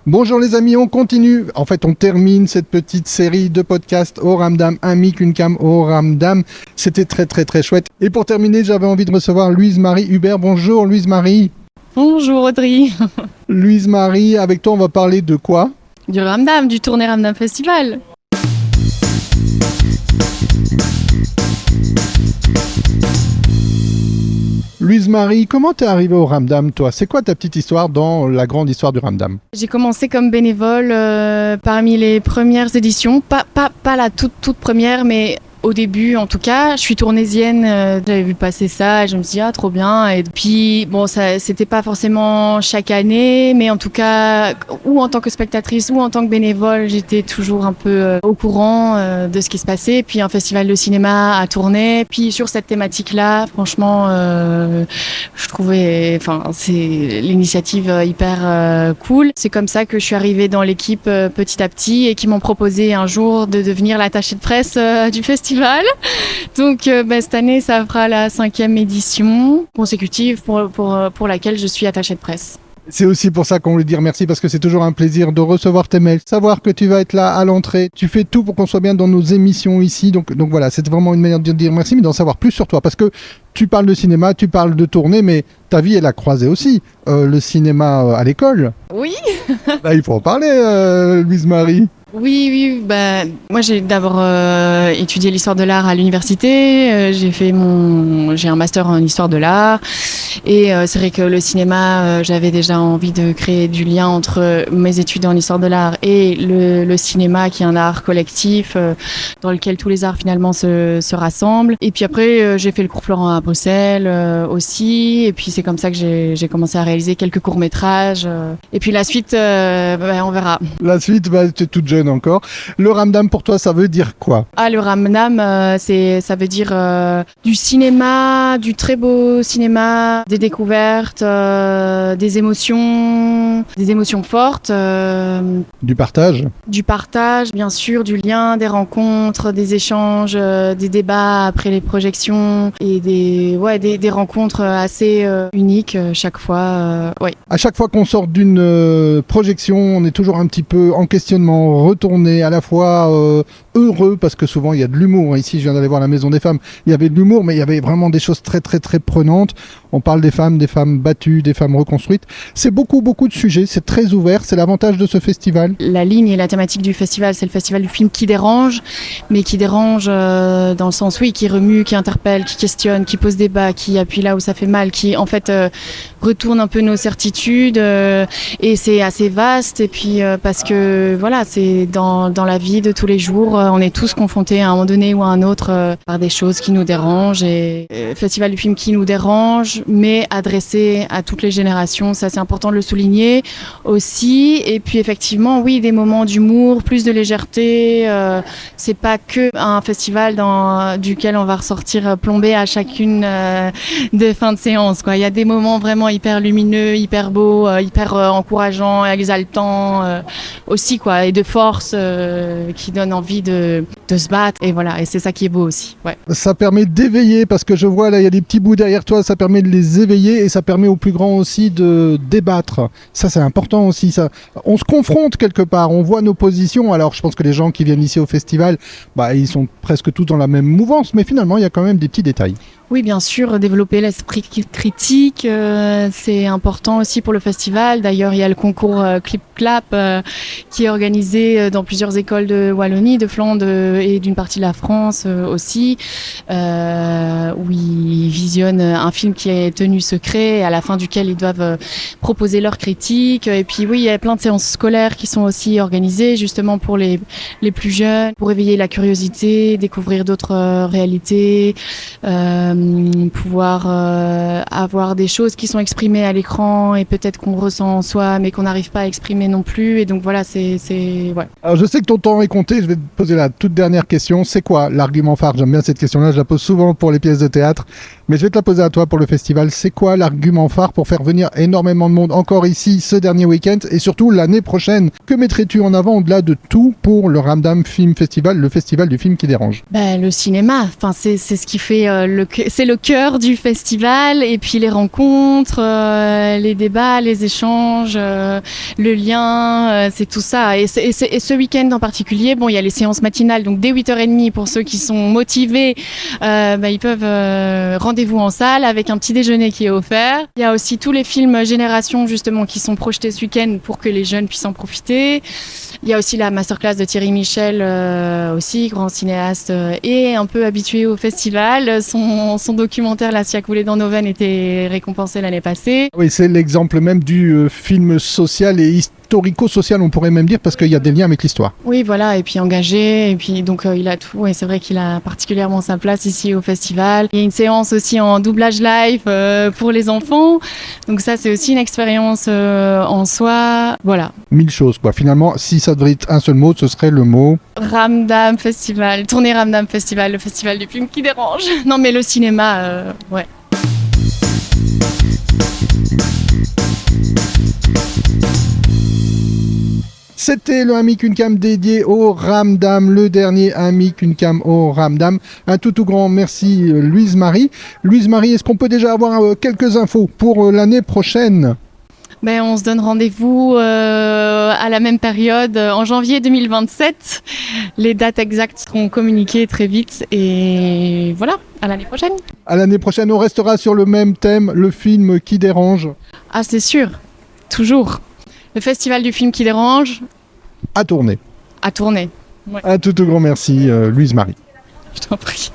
Bonjour les amis, on continue. En fait, on termine cette petite série de podcasts au Ramdam, un mic, une cam au Ramdam. C'était très chouette. Et pour terminer, j'avais envie de recevoir Louise-Marie Hubert. Bonjour Louise-Marie. Bonjour Audrey. Louise-Marie, avec toi, on va parler de quoi ? Du Ramdam, du Tournai Ramdam Festival. Louise-Marie, comment t'es arrivée au Ramdam, toi ? C'est quoi ta petite histoire dans la grande histoire du Ramdam ? J'ai commencé comme bénévole parmi les premières éditions, pas la toute première, mais au début en tout cas. Je suis tournaisienne, j'avais vu passer ça et je me suis dit trop bien. Et puis bon, ça c'était pas forcément chaque année, mais en tout cas, ou en tant que spectatrice ou en tant que bénévole, j'étais toujours un peu au courant de ce qui se passait. Puis un festival de cinéma à Tournai, puis sur cette thématique-là, franchement, je trouvais, c'est l'initiative hyper cool. C'est comme ça que je suis arrivée dans l'équipe petit à petit et qui m'ont proposé un jour de devenir l'attachée de presse du festival. Donc cette année, ça fera la 5e édition consécutive pour laquelle je suis attachée de presse. C'est aussi pour ça qu'on voulait dire merci, parce que c'est toujours un plaisir de recevoir tes mails, savoir que tu vas être là à l'entrée. Tu fais tout pour qu'on soit bien dans nos émissions ici. Donc voilà, c'est vraiment une manière de dire merci, mais d'en savoir plus sur toi. Parce que tu parles de cinéma, tu parles de tournée, mais ta vie, elle a croisé aussi le cinéma à l'école. Oui. Là, il faut en parler, Louise-Marie. Oui, moi j'ai d'abord étudié l'histoire de l'art à l'université, j'ai un master en histoire de l'art et c'est vrai que le cinéma, j'avais déjà envie de créer du lien entre mes études en histoire de l'art et le cinéma qui est un art collectif dans lequel tous les arts finalement se rassemblent. Et puis après j'ai fait le cours Florent à Bruxelles aussi, et puis c'est comme ça que j'ai commencé à réaliser quelques courts-métrages et puis la suite on verra. La suite, tu es toute jeune encore. Le Ramdam pour toi, ça veut dire quoi ? Le Ramdam, ça veut dire du cinéma, du très beau cinéma, des découvertes, des émotions fortes. Du partage ? Du partage, bien sûr, du lien, des rencontres, des échanges, des débats après les projections et des rencontres assez uniques chaque fois. À chaque fois qu'on sort d'une projection, on est toujours un petit peu en questionnement, retourné, à la fois heureux, parce que souvent il y a de l'humour. Ici, je viens d'aller voir la Maison des Femmes, il y avait de l'humour, mais il y avait vraiment des choses très prenantes. On parle des femmes battues, des femmes reconstruites. C'est beaucoup de sujets, c'est très ouvert, c'est l'avantage de ce festival. La ligne et la thématique du festival, c'est le festival du film qui dérange, mais qui dérange dans le sens, qui remue, qui interpelle, qui questionne, qui pose débat, qui appuie là où ça fait mal, qui en fait retourne un peu nos certitudes, et c'est assez vaste, et puis parce que voilà, c'est dans la vie de tous les jours, on est tous confrontés à un moment donné ou à un autre par des choses qui nous dérangent, et festival du film qui nous dérange, mais adressé à toutes les générations, ça c'est important de le souligner aussi. Et puis effectivement, des moments d'humour, plus de légèreté, c'est pas que un festival duquel on va ressortir plombé à chacune des fins de séance, quoi. Il y a des moments vraiment hyper lumineux, hyper beaux, hyper encourageants, exaltants aussi, quoi, et de force qui donnent envie de se battre, et voilà, et c'est ça qui est beau aussi. Ça permet d'éveiller, parce que je vois là, il y a des petits bouts derrière toi, ça permet de les éveiller, et ça permet aux plus grands aussi de débattre. Ça, c'est important aussi. Ça. On se confronte quelque part, on voit nos positions. Alors, je pense que les gens qui viennent ici au festival, ils sont presque tous dans la même mouvance, mais finalement, il y a quand même des petits détails. Oui, bien sûr, développer l'esprit critique, c'est important aussi pour le festival. D'ailleurs, il y a le concours Clip Clap qui est organisé dans plusieurs écoles de Wallonie, de Flandre et d'une partie de la France aussi, où ils visionnent un film qui est tenu secret, à la fin duquel ils doivent proposer leurs critiques. Et puis il y a plein de séances scolaires qui sont aussi organisées justement pour les plus jeunes, pour éveiller la curiosité, découvrir d'autres réalités, pouvoir avoir des choses qui sont exprimées à l'écran et peut-être qu'on ressent en soi mais qu'on n'arrive pas à exprimer non plus, et donc voilà, c'est. Alors je sais que ton temps est compté, je vais te poser la toute dernière question. C'est quoi l'argument phare ? J'aime bien cette question-là, je la pose souvent pour les pièces de théâtre, mais je vais te la poser à toi pour le festival. C'est quoi l'argument phare pour faire venir énormément de monde encore ici ce dernier week-end et surtout l'année prochaine ? Que mettrais-tu en avant au-delà de tout pour le Ramdam Film Festival, le festival du film qui dérange ? Le cinéma, c'est ce qui fait c'est le cœur du festival, et puis les rencontres, les débats, les échanges, le lien, c'est tout ça. Et ce week-end en particulier, bon, il y a les séances matinales, donc dès 8h30 pour ceux qui sont motivés, ils peuvent rendez-vous en salle avec un petit déjeuner qui est offert. Il y a aussi tous les films Génération justement qui sont projetés ce week-end pour que les jeunes puissent en profiter. Il y a aussi la masterclass de Thierry Michel, aussi grand cinéaste et un peu habitué au festival. Son documentaire La Scia coulée dans nos veines était récompensé l'année passée. Oui, c'est l'exemple même du film social et historico-social, on pourrait même dire, parce qu'il y a des liens avec l'histoire. Oui, voilà, et puis engagé, et puis donc il a tout, et c'est vrai qu'il a particulièrement sa place ici au festival. Il y a une séance aussi en doublage live pour les enfants, donc ça c'est aussi une expérience en soi, voilà. 1000 choses, quoi. Finalement, si ça devrait être un seul mot, ce serait le mot... Ramdam Festival, tournée Ramdam Festival, le festival du film qui dérange. Non mais le cinéma, ouais. C'était le Amic Uncam dédié au Ramdam, le dernier Amic Uncam au Ramdam. Un tout grand merci Louise Marie. Louise Marie, est-ce qu'on peut déjà avoir quelques infos pour l'année prochaine ? On se donne rendez-vous à la même période en janvier 2027. Les dates exactes seront communiquées très vite et voilà, à l'année prochaine. À l'année prochaine, on restera sur le même thème, le film qui dérange. Ah, c'est sûr, toujours. Le festival du film qui dérange. À tourner. À tourner. Ouais. Un tout grand merci Louise Marie. Je t'en prie.